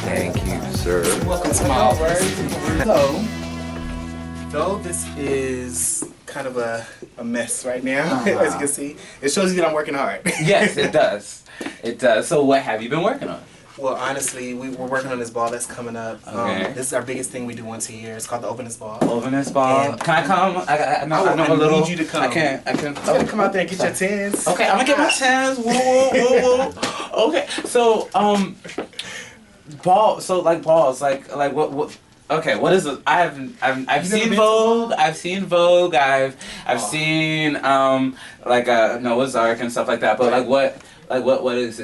Thank you, sir. Welcome to my office. So, though this is kind of a mess right now, as you can see, it shows you that I'm working hard. Yes, it does. It does. So what have you been working on? Well, honestly, we're working on this ball that's coming up. Okay. This is our biggest thing we do once a year. It's called the Openness Ball. Openness Ball. And can I come? I know a little. Need you to come. I can't. You gotta come out there and get your tens. Okay, I'm gonna get my tens. Whoa. Okay, so ball. So like balls. Like what? Okay, what is it? I've seen Vogue. I've seen Vogue. I've seen like Noah's Ark and stuff like that. But like what? What is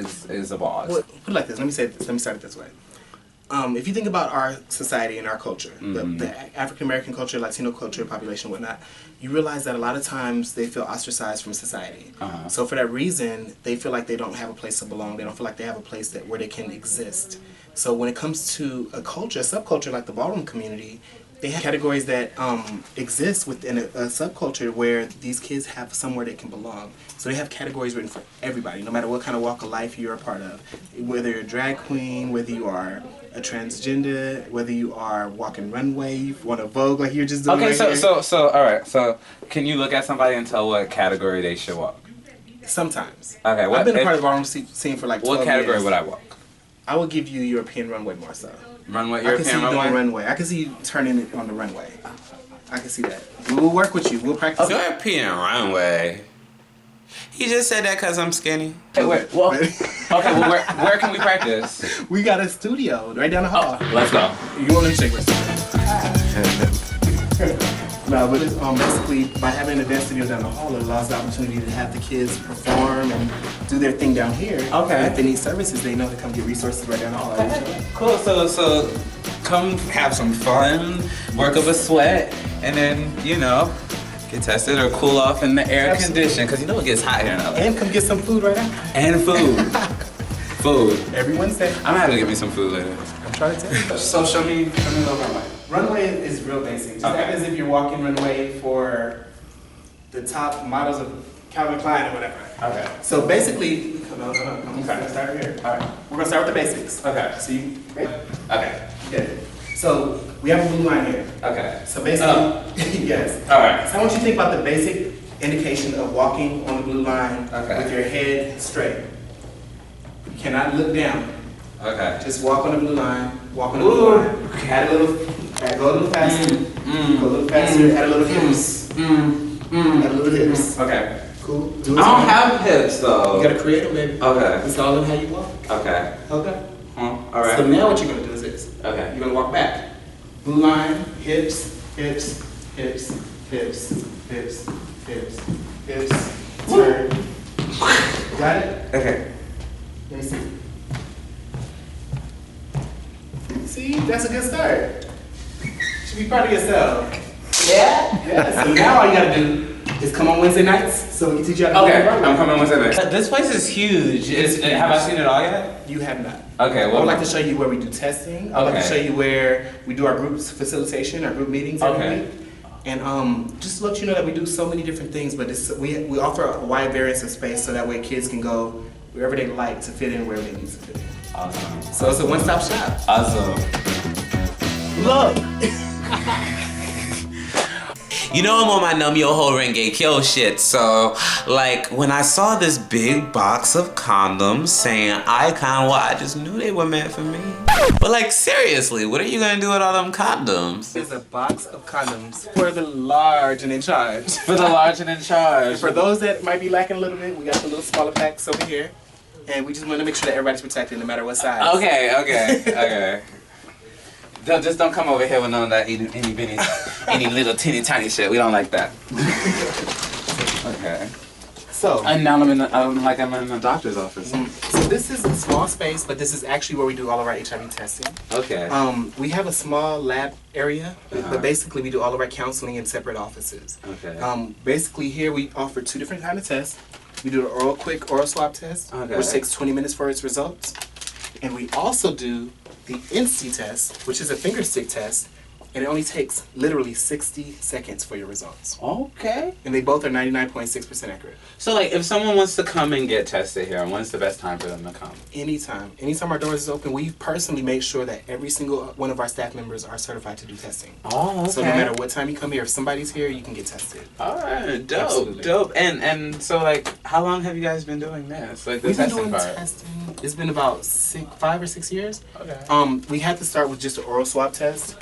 a ball? Well, put it like this. Let me start it this way. If you think about our society and our culture, the African American culture, Latino culture, population, whatnot, you realize that a lot of times they feel ostracized from society. So for that reason, they feel like they don't have a place to belong. They don't feel like they have a place where they can exist. So when it comes to a culture, a subculture like the ballroom community, they have categories that exist within a subculture where these kids have somewhere they can belong. So they have categories written for everybody, no matter what kind of walk of life you're a part of. Whether you're a drag queen, whether you are a transgender, whether you are walking runway, you want to Vogue like you're just doing. Okay, right so all right. So can you look at somebody and tell what category they should walk? Sometimes. Okay, I've been a part of the ballroom scene for like 12 years. What category would I walk? I would give you European runway more so. European I can see you runway? doing runway. I can see you turning it on the runway. I can see that. We'll work with you. We'll practice. European runway. He just said that because I'm skinny. Hey, wait. Well, okay. Well, where can we practice? We got a studio right down the hall. Let's go. You want to shake with No, but it's, basically by having an event studio down the hall, it allows the opportunity to have the kids perform and do their thing down here. Okay. And if they need services, they know to come get resources right down the hall. Okay. Cool. So come have some fun, work up a sweat, and then get tested or cool off in the air condition because it gets hot here in LA. And come get some food right now. And food. Food. Every Wednesday. I'm gonna have to get me some food later. I'm trying to tell you. So show me a little runway. Runway is real basic. Just act as if you're walking runway for the top models of Calvin Klein or whatever. Okay. So basically, no. I'm gonna start right here. All right. We're gonna start with the basics. Okay. So you ready? Okay. Good. So we have a blue line here. Okay. So basically, yes. All right. So I want you to think about the basic indication of walking on the blue line with your head straight. You cannot look down. Okay. Just walk on the blue line. Walk on the blue line. Add a little faster. Go a little faster. Add a little hips. Add a little hips. Okay. Cool. I don't have hips though. You gotta create them, baby. Okay. It's all in how you walk. Okay. Okay. All right. So now what you're gonna do is this. Okay. You're gonna walk back. Blue line, hips, hips, hips, hips, hips, hips, hips. Turn. Got it? Okay. Let me see. See, that's a good start. You should be proud of yourself. Yeah. Yeah. So now all you gotta do is come on Wednesday nights, so we can teach you how to do Okay. the runway. I'm coming Wednesday night. This place is huge. Have I seen it all yet? You have not. Okay. I would like to show you where we do testing. I'd like to show you where we do our group facilitation, our group meetings every week. And just to let you know that we do so many different things, but we offer a wide variance of space so that way kids can go wherever they like to fit in wherever they need to fit in. Awesome. So it's a one-stop shop. Awesome. Look. You know I'm on my Numb Yo Ho Renge Kyo shit, so like when I saw this big box of condoms saying Icon, well, I just knew they were meant for me. But like seriously, what are you gonna do with all them condoms? There's a box of condoms for the large and in charge. For the large and in charge. For those that might be lacking a little bit, we got the little smaller packs over here. And we just want to make sure that everybody's protected no matter what size. Okay. Just don't come over here with none of that any little teeny tiny shit. We don't like that. Okay. So. And now I'm in the doctor's office. So this is a small space, but this is actually where we do all of our HIV testing. Okay. We have a small lab area, but basically we do all of our counseling in separate offices. Okay. Basically here we offer two different kinds of tests. We do an quick oral swab test, which takes 20 minutes for its results. And we also do the NC test, which is a finger stick test, And it only takes literally 60 seconds for your results. Okay. And they both are 99.6% accurate. So, like, if someone wants to come and get tested here, when's the best time for them to come? Anytime. Anytime our doors is open, we personally make sure that every single one of our staff members are certified to do testing. Oh, okay. So no matter what time you come here, if somebody's here, you can get tested. All right, dope, Absolutely. dope. And so, like, how long have you guys been doing this? Like, the We've been testing doing part? testing. It's been about 5 or 6 years. Okay. We had to start with just an oral swab test.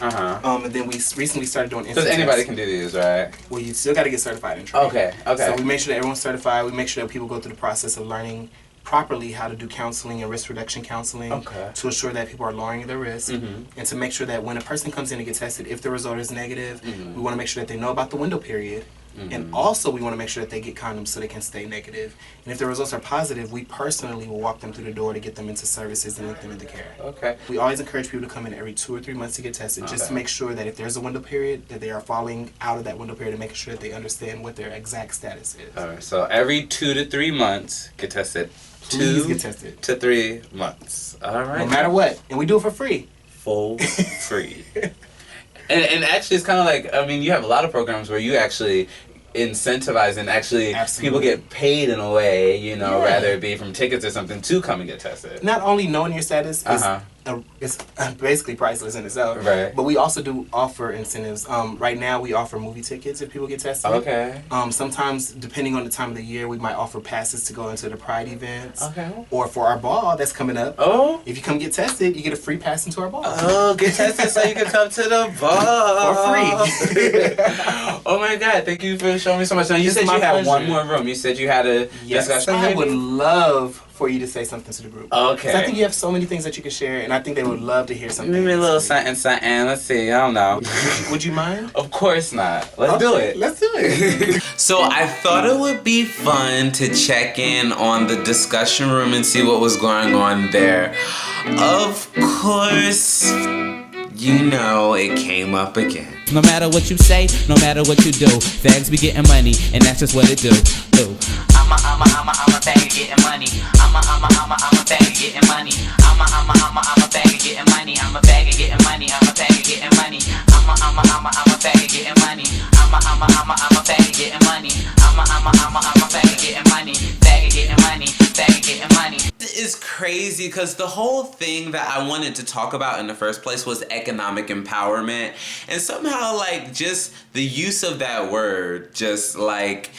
And then we recently started doing Because instant anybody tests. can do these, right? Well, you still got to get certified and trained. Okay, okay. So we make sure that everyone's certified. We make sure that people go through the process of learning properly how to do counseling and risk reduction counseling to ensure that people are lowering their risk and to make sure that when a person comes in to get tested, if the result is negative, we want to make sure that they know about the window period. And also we want to make sure that they get condoms so they can stay negative. And if the results are positive, we personally will walk them through the door to get them into services and link them into care. Okay. We always encourage people to come in every 2 or 3 months to get tested just to make sure that if there's a window period, that they are falling out of that window period and making sure that they understand what their exact status is. All right. So every 2 to 3 months, get tested. Please 2 get tested. to 3 months. All right. No matter what. And we do it for free. Full free. And actually, it's kind of like, I mean, you have a lot of programs where you actually incentivize and actually people get paid in a way, you know, rather it be from tickets or something to come and get tested. Not only knowing your status is basically priceless in itself, right? But we also do offer incentives. Right now, we offer movie tickets if people get tested. Okay. Sometimes, depending on the time of the year, we might offer passes to go into the Pride events. Okay. Or for our ball that's coming up. Oh. If you come get tested, you get a free pass into our ball. Oh, get tested so you can come to the ball for free. Oh my God! Thank you for showing me so much. Now you said you had one more room. You said you had a discussion. I would love for you to say something to the group. Okay. I think you have so many things that you can share, and I think they would love to hear something. Give me a little something. Let's see. I don't know. Would you mind? Of course not. Let's do it. Let's do it. So I thought it would be fun to check in on the discussion room and see what was going on there. Of course, you know, it came up again. No matter what you say, no matter what you do, fags be getting money, and that's just what it do. I'm a faggot getting money. I'm a faggot getting money. I'm a faggot getting money. I'm a faggot getting money. I'm a faggot getting money. I'm a faggot getting money. I'm a faggot getting money. I'm a faggot getting money. Faggot getting money. Faggot getting money. It is crazy because the whole thing that I wanted to talk about in the first place was economic empowerment, and somehow like just the use of that word just like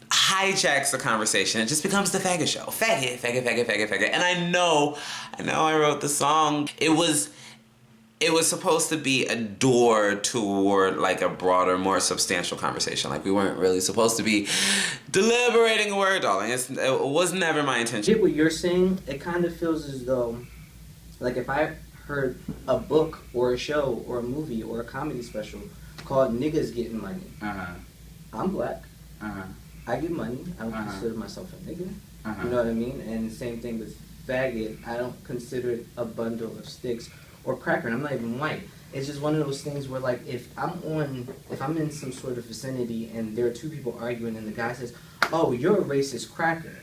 hijacks the conversation. It just becomes the faggot show. Faggot, faggot, faggot, faggot, faggot. And I know I wrote the song. It was supposed to be a door toward like a broader, more substantial conversation. Like we weren't really supposed to be deliberating a word, darling. It was never my intention. I get what you're saying. It kind of feels as though, like if I heard a book or a show or a movie or a comedy special called Niggas Getting Money. I'm black. I get money. I don't consider myself a nigga. You know what I mean? And same thing with faggot. I don't consider it a bundle of sticks or cracker. And I'm not even white. It's just one of those things where like if I'm in some sort of vicinity and there are two people arguing and the guy says, "Oh, you're a racist cracker,"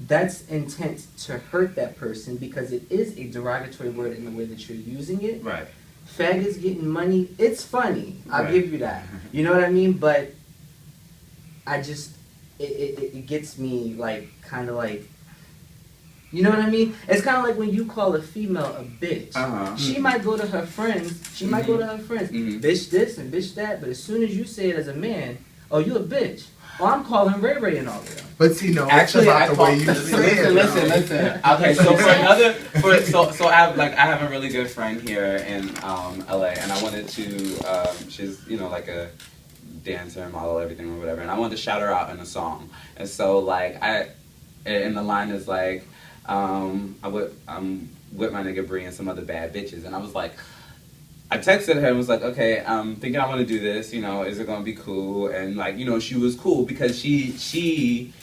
that's intent to hurt that person because it is a derogatory word in the way that you're using it. Right. Faggots getting money, it's funny. I'll give you that. You know what I mean? But I just, it gets me like, kind of like, you know what I mean? It's kind of like when you call a female a bitch. She might go to her friends, bitch this and bitch that, but as soon as you say it as a man, oh, you a bitch. Oh, I'm calling Ray Ray and all of them. But see, no, actually, it's about the way you say it. Listen. Okay, so I have a really good friend here in LA, and I wanted to. She's like a dancer, model, everything or whatever, and I wanted to shout her out in a song. And so and the line is like, I'm with my nigga Bree and some other bad bitches, and I was like. I texted her and was like, okay, I'm thinking I want to do this, is it going to be cool? And she was cool because she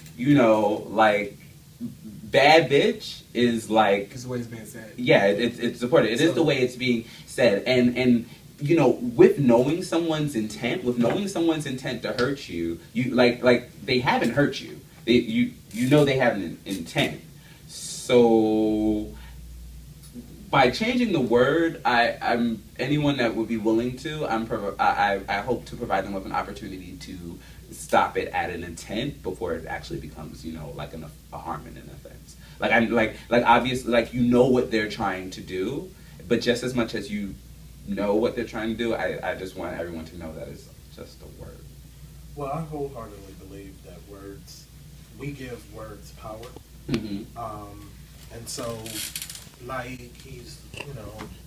bad bitch is like... It's the way it's being said. Yeah, it's supported. It is the way it's being said. And with knowing someone's intent, to hurt you, they haven't hurt you. They have an intent. So... by changing the word, I'm anyone that would be willing to. I hope to provide them with an opportunity to stop it at an intent before it actually becomes, like a harm and an offense. Like I'm like obviously, like what they're trying to do, but just as much as you know what they're trying to do, I just want everyone to know that it's just a word. Well, I wholeheartedly believe that we give words power. And so, like he's,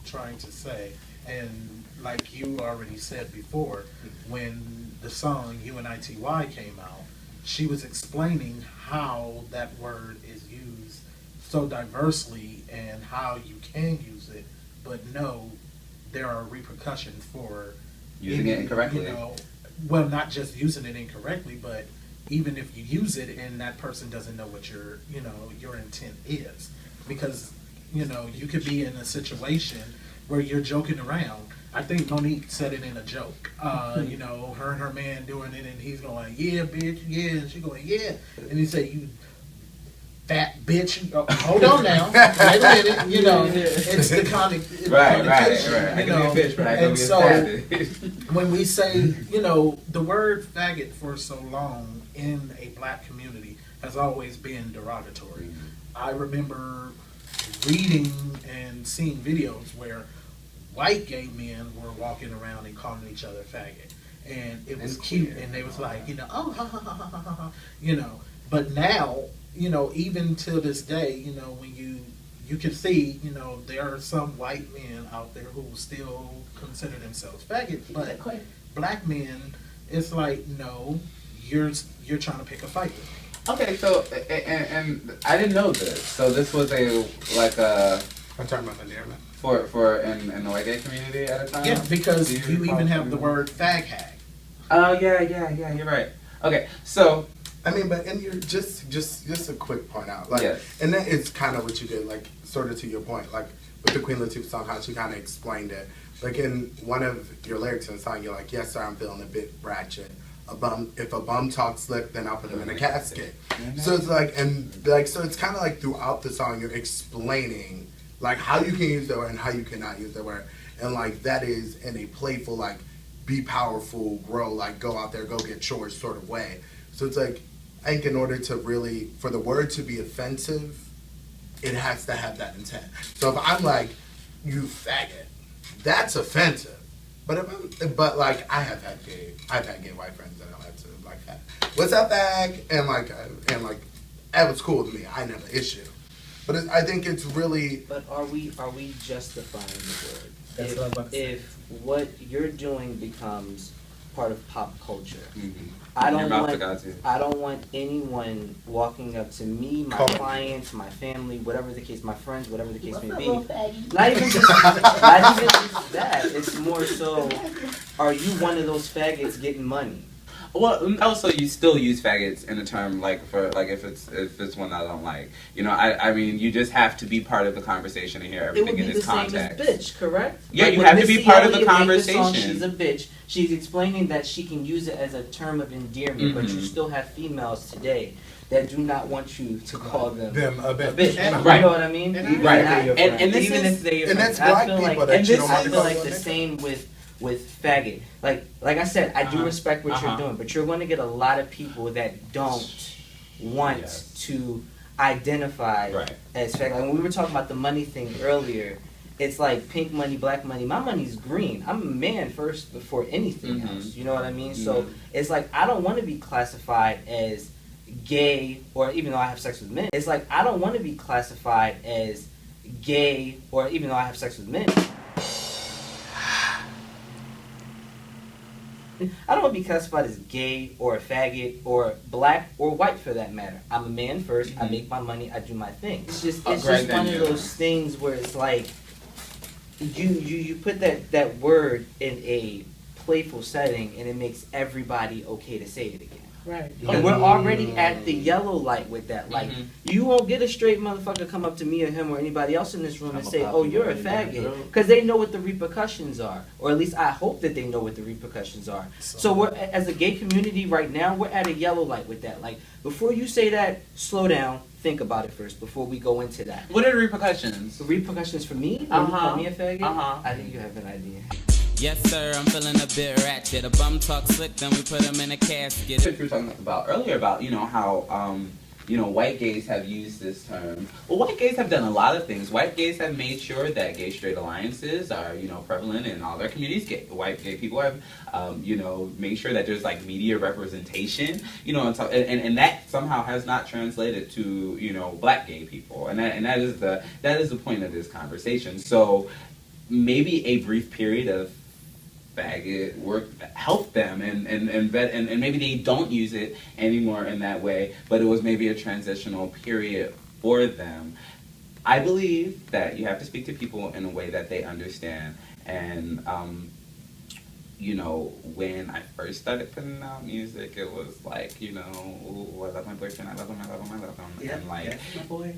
trying to say, and like you already said before, when the song UNITY came out, she was explaining how that word is used so diversely and how you can use it, but no, there are repercussions for using it incorrectly. Well, not just using it incorrectly, but even if you use it and that person doesn't know what your intent is. Because, you could be in a situation where you're joking around. I think Monique said it in a joke. Her and her man doing it, and he's going, yeah, bitch, yeah. And she going, yeah. And he said, you fat bitch. Hold on now. Wait a minute. It's the comic. Right. And so when we say, the word faggot for so long in a black community has always been derogatory. I remember reading and seeing videos where white gay men were walking around and calling each other faggot. And it was cute. And they was like, oh, ha, ha, ha, ha, ha, ha, But now, even till this day, when you can see, there are some white men out there who still consider themselves faggot, but black men, it's like, no, you're trying to pick a fight with me. Okay, so and I didn't know this. So this was I'm talking about endearment. For in the white gay community at a time. Yeah, because you even have the word fag hag. Oh yeah, you're right. Okay, so I mean, but and you're just a quick point out, like, yes. And that is kind of what you did, like, sort of to your point, like with the Queen Latifah song, how she kind of explained it. Like in one of your lyrics in the song, you're like, yes, sir, I'm feeling a bit ratchet. If a bum talks slick, then I'll put him in a casket. So it's like, so it's kind of like throughout the song, you're explaining like how you can use the word and how you cannot use the word, and like that is in a playful, like, be powerful, grow, like go out there, go get chores sort of way. So it's like, I think in order to really, for the word to be offensive, it has to have that intent. So if I'm like, you faggot, that's offensive. But like I've had gay white friends that I like to like that. What's up, fag? And like that was cool to me. I never issue. But I think it's really. But are we justifying the word? That's what I was about to say. If what you're doing becomes part of pop culture, I don't want anyone walking up to me, my clients, my family, whatever the case, my friends, whatever the case may be. Not even just that. It's more so, are you one of those faggots getting money? Well, also you still use faggots in a term like for like if it's one that I don't like. I mean you just have to be part of the conversation and hear everything in its context. It would be the same as bitch, correct? Yeah, like you have to be part of the conversation. Song, she's a bitch. She's explaining that she can use it as a term of endearment, but you still have females today that do not want you to call them a bitch. Right. You know what I mean? Right. And this even if they're your friends. That's black people that you don't I want to feel call like the same with faggot. Like I said, I do respect what you're doing, but you're going to get a lot of people that don't want to identify as faggot. Like when we were talking about the money thing earlier, it's like pink money, black money. My money's green. I'm a man first before anything else. You know what I mean? So it's like I don't want to be classified as gay, or even though I have sex with men. It's like I don't want to be classified as gay, or even though I have sex with men. I don't want to be classified as gay or a faggot or black or white for that matter. I'm a man first. I make my money. I do my thing. It's just one of those things where it's like you put that word in a playful setting and it makes everybody okay to say it again. Right. And we're already at the yellow light with that. Like, you won't get a straight motherfucker come up to me or him or anybody else in this room and say, oh, you're a faggot. Because they know what the repercussions are. Or at least I hope that they know what the repercussions are. So we're, as a gay community right now, we're at a yellow light with that. Like, before you say that, slow down. Think about it first before we go into that. What are the repercussions? The repercussions for me? When you call me a faggot? I think you have an idea. Yes, sir, I'm feeling a bit ratchet. A bum talk slick, then we put him in a casket. We were talking about earlier about, you know, how, you know, white gays have used this term. Well, white gays have done a lot of things. White gays have made sure that gay-straight alliances are, you know, prevalent in all their communities. White gay people have, you know, made sure that there's, like, media representation, you know, and that somehow has not translated to, you know, black gay people. And that is the point of this conversation. So maybe a brief period of faggot work helped them and maybe they don't use it anymore in that way, but it was maybe a transitional period for them. I believe that you have to speak to people in a way that they understand. And you know, when I first started putting out music, it was like, you know, ooh, I love my boyfriend, I love him, I love him, I love him. Yeah, and like, my boy.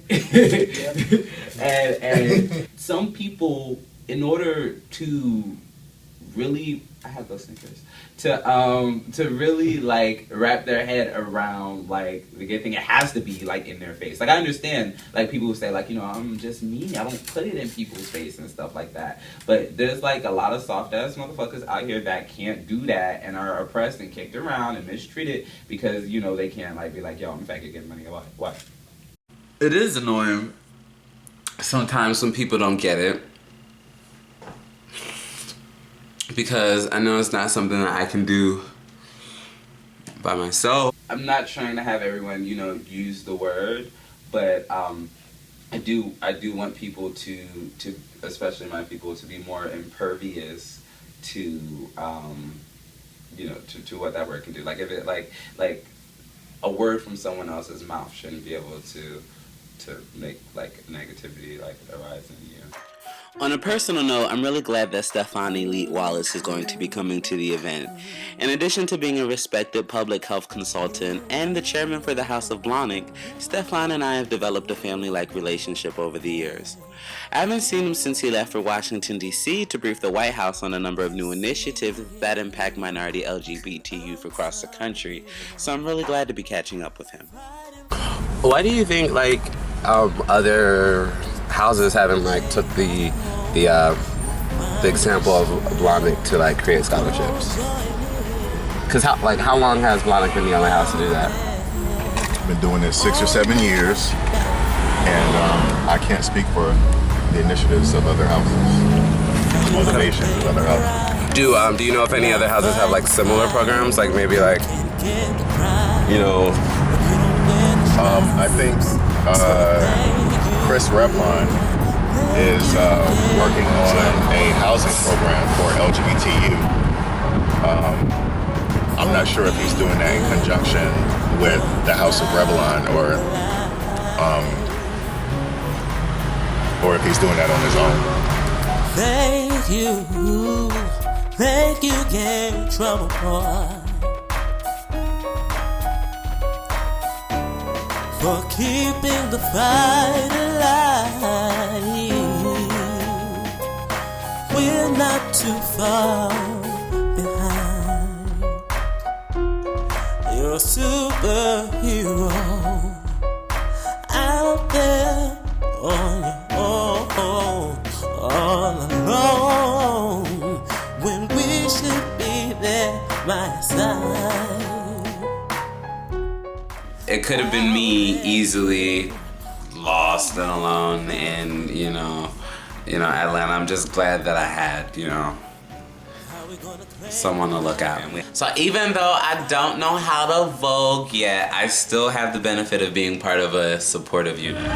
and some people, in order to really, I have those sneakers, to really like wrap their head around like the gay thing, it has to be like in their face. Like I understand like people who say like, you know, I'm just me, I don't put it in people's face and stuff like that. But there's like a lot of soft ass motherfuckers out here that can't do that and are oppressed and kicked around and mistreated because, you know, they can't like be like, yo, I'm faggot getting money. What? It is annoying sometimes when people don't get it. Because I know it's not something that I can do by myself. I'm not trying to have everyone, you know, use the word, but I do want people to especially my people to be more impervious to you know, to what that word can do. Like if it like a word from someone else's mouth shouldn't be able to make like negativity like arise in you. On a personal note, I'm really glad that Stefani Leet Wallace is going to be coming to the event. In addition to being a respected public health consultant and the chairman for the House of Blahnik, Stefan and I have developed a family-like relationship over the years. I haven't seen him since he left for Washington, D.C. to brief the White House on a number of new initiatives that impact minority LGBT youth across the country, so I'm really glad to be catching up with him. Why do you think, like, other houses haven't like took the example of Blahnik to like create scholarships? Because how long has Blahnik been the only house to do that? I've been doing this 6 or 7 years, and I can't speak for the initiatives of other houses, motivations of other houses. Do you know if any other houses have like similar programs, like maybe like, you know? I think Chris Revlon is working on a housing program for LGBT youth. I'm not sure if he's doing that in conjunction with the House of Revlon or if he's doing that on his own. Thank you get in trouble, boy, for keeping the fight alive. We're not too far behind. You're a superhero out there on your own, all alone, when we should be there by your side. It could have been me easily lost and alone in, you know, Atlanta. I'm just glad that I had, you know, someone to look out. So even though I don't know how to Vogue yet, I still have the benefit of being part of a supportive unit.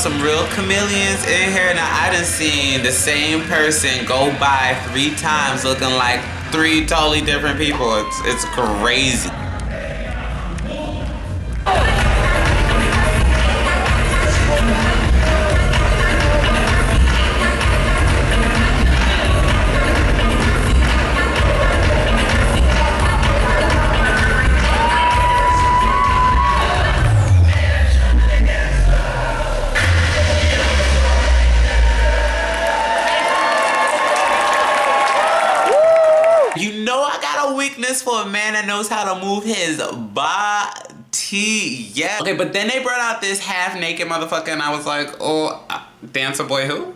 some real chameleons in here. Now, I done seen the same person go by 3 times looking like 3 totally different people. It's crazy. You know I got a weakness for a man that knows how to move his body. Yeah. Okay, but then they brought out this half-naked motherfucker and I was like, oh, dancer boy who?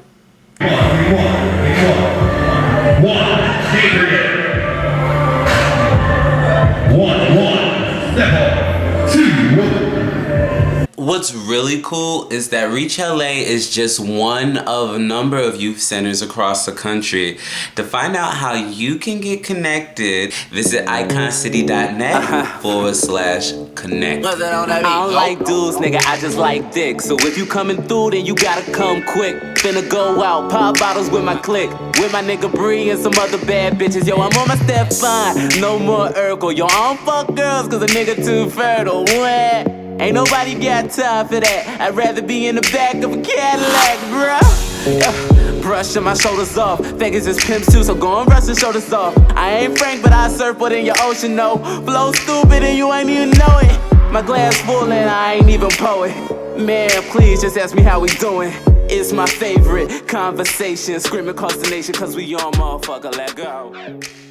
What's really cool is that REACHLA is just one of a number of youth centers across the country. To find out how you can get connected, visit iconcity.net/connect. I don't like dudes, nigga, I just like dick. So if you coming through, then you gotta come quick. Finna go out, pop bottles with my clique. With my nigga Bree and some other bad bitches. Yo, I'm on my step fine, no more Urkel. Yo, I don't fuck girls cause a nigga too fertile. What? Ain't nobody got time for that. I'd rather be in the back of a Cadillac, bruh. Brushing my shoulders off. Vegas is pimps too, so go and brush your shoulders off. I ain't Frank, but I surfboard in your ocean, no. Flow stupid and you ain't even know it. My glass full and I ain't even poet. Man, please just ask me how we doing. It's my favorite conversation. Screaming consternation cause we on motherfucker, let go.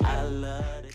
I love it.